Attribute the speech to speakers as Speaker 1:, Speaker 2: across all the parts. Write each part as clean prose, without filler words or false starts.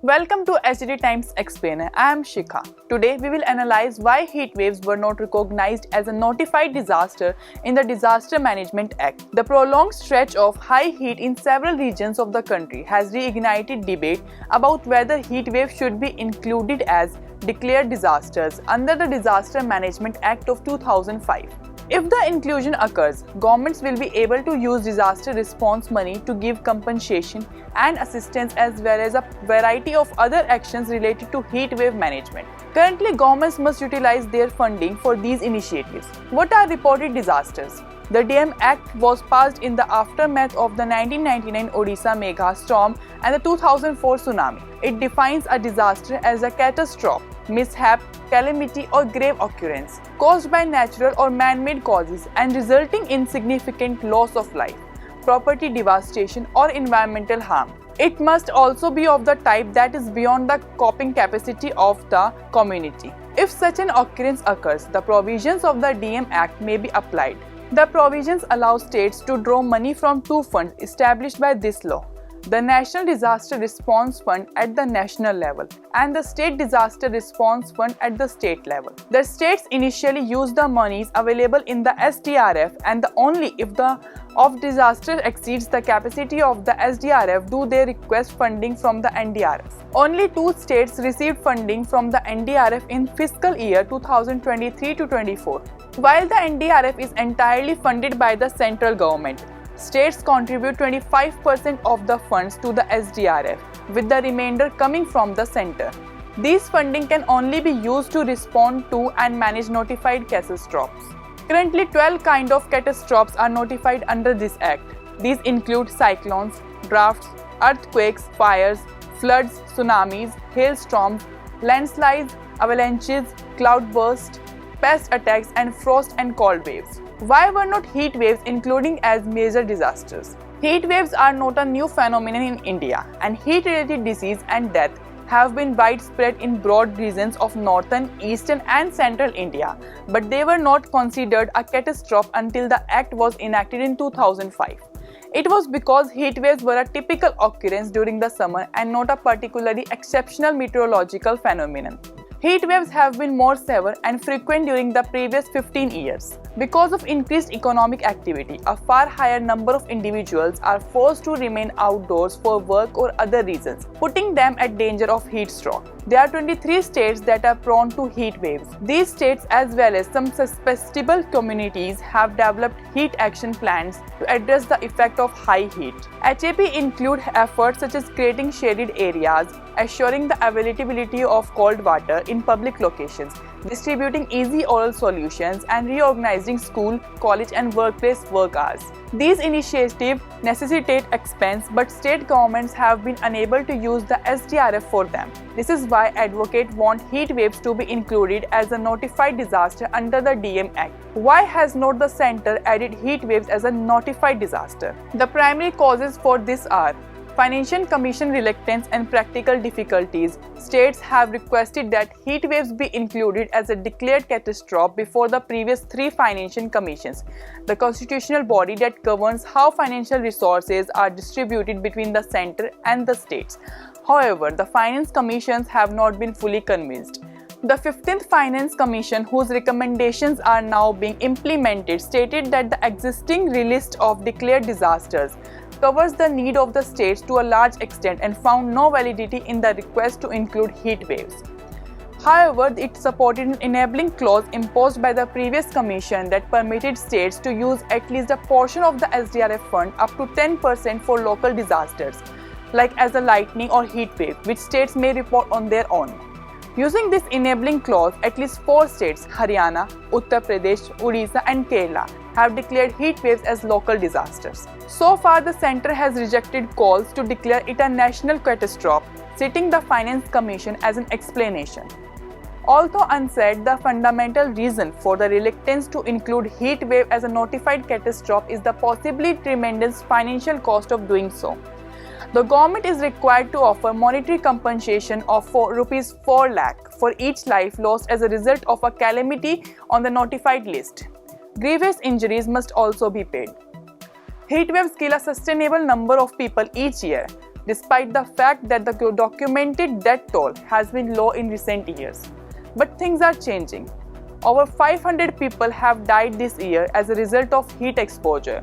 Speaker 1: Welcome to SGT Times Explainer. I am Shikha. Today we will analyze why heat waves were not recognized as a notified disaster in the Disaster Management Act. The prolonged stretch of high heat in several regions of the country has reignited debate about whether heat waves should be included as declared disasters under the Disaster Management Act of 2005. If the inclusion occurs, governments will be able to use disaster response money to give compensation and assistance as well as a variety of other actions related to heat wave management. Currently, governments must utilize their funding for these initiatives. What are reported disasters? The DM Act was passed in the aftermath of the 1999 Odisha mega storm and the 2004 tsunami. It defines a disaster as a catastrophe, mishap, calamity or grave occurrence caused by natural or man-made causes and resulting in significant loss of life, property devastation or environmental harm. It must also be of the type that is beyond the coping capacity of the community. If such an occurrence occurs, the provisions of the DM Act may be applied. The provisions allow states to draw money from two funds established by this law: the National Disaster Response Fund at the national level and the State Disaster Response Fund at the state level. The states initially use the monies available in the SDRF and only if the of disaster exceeds the capacity of the SDRF do they request funding from the NDRF. Only two states received funding from the NDRF in fiscal year 2023-24. While the NDRF is entirely funded by the central government, states contribute 25% of the funds to the SDRF, with the remainder coming from the center. These funding can only be used to respond to and manage notified catastrophes. Currently, 12 kinds of catastrophes are notified under this act. These include cyclones, droughts, earthquakes, fires, floods, tsunamis, hailstorms, landslides, avalanches, cloudbursts, pest attacks, and frost and cold waves. Why were not heat waves included as major disasters? Heat waves are not a new phenomenon in India, and heat-related disease and death have been widespread in broad regions of northern, eastern, and central India, but they were not considered a catastrophe until the Act was enacted in 2005. It was because heat waves were a typical occurrence during the summer and not a particularly exceptional meteorological phenomenon. Heat waves have been more severe and frequent during the previous 15 years. Because of increased economic activity, a far higher number of individuals are forced to remain outdoors for work or other reasons, putting them at danger of heat stroke. There are 23 states that are prone to heat waves. These states, as well as some susceptible communities, have developed heat action plans to address the effect of high heat. HAP include efforts such as creating shaded areas, assuring the availability of cold water in public locations, distributing easy oral solutions, and reorganizing school, college, and workplace work hours. These initiatives necessitate expense, but state governments have been unable to use the SDRF for them. This is why advocates want heat waves to be included as a notified disaster under the DM Act. Why has not the center added heat waves as a notified disaster? The primary causes for this are Financial Commission reluctance and practical difficulties. States have requested that heat waves be included as a declared catastrophe before the previous three financial commissions, the constitutional body that governs how financial resources are distributed between the center and the states. However, the finance commissions have not been fully convinced. The 15th Finance Commission, whose recommendations are now being implemented, stated that the existing list of declared disasters covers the need of the states to a large extent and found no validity in the request to include heat waves. However, it supported an enabling clause imposed by the previous commission that permitted states to use at least a portion of the SDRF fund up to 10% for local disasters, like as a lightning or heat wave, which states may report on their own. Using this enabling clause, at least 4 states, Haryana, Uttar Pradesh, Odisha, and Kerala, have declared heat waves as local disasters. So far, the center has rejected calls to declare it a national catastrophe, citing the Finance Commission as an explanation. Although unsaid, the fundamental reason for the reluctance to include heat wave as a notified catastrophe is the possibly tremendous financial cost of doing so. The government is required to offer monetary compensation of rupees 4 lakh for each life lost as a result of a calamity on the notified list. Grievous injuries must also be paid. Heat waves kill a sustainable number of people each year. despite the fact that the documented death toll has been low in recent years. But things are changing. Over 500 people have died this year as a result of heat exposure.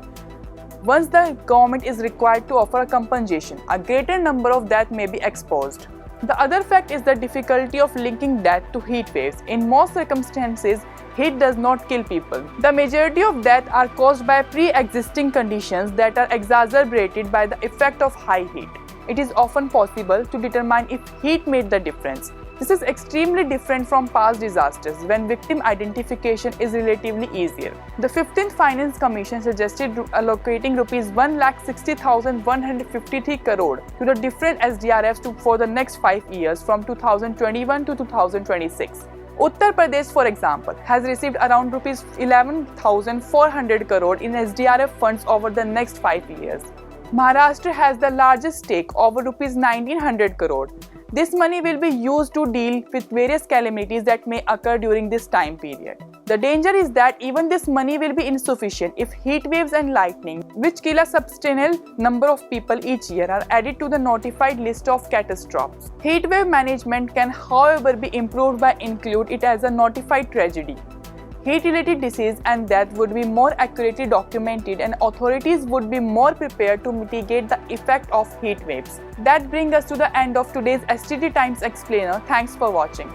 Speaker 1: Once the government is required to offer a compensation, a greater number of deaths may be exposed. The other fact is the difficulty of linking death to heat waves. In most circumstances, heat does not kill people. The majority of deaths are caused by pre-existing conditions that are exacerbated by the effect of high heat. It is often possible to determine if heat made the difference. This is extremely different from past disasters when victim identification is relatively easier. The 15th Finance Commission suggested allocating Rs 1,60,153 crore to the different SDRFs for the next 5 years from 2021 to 2026. Uttar Pradesh, for example, has received around Rs 11,400 crore in SDRF funds over the next 5 years. Maharashtra has the largest stake, over Rs 1,900 crore. This money will be used to deal with various calamities that may occur during this time period. The danger is that even this money will be insufficient if heat waves and lightning, which kill a substantial number of people each year, are added to the notified list of catastrophes. Heat wave management can, however, be improved by including it as a notified tragedy. Heat-related disease and death would be more accurately documented, and authorities would be more prepared to mitigate the effect of heat waves. That brings us to the end of today's SGT Times Explainer. Thanks for watching.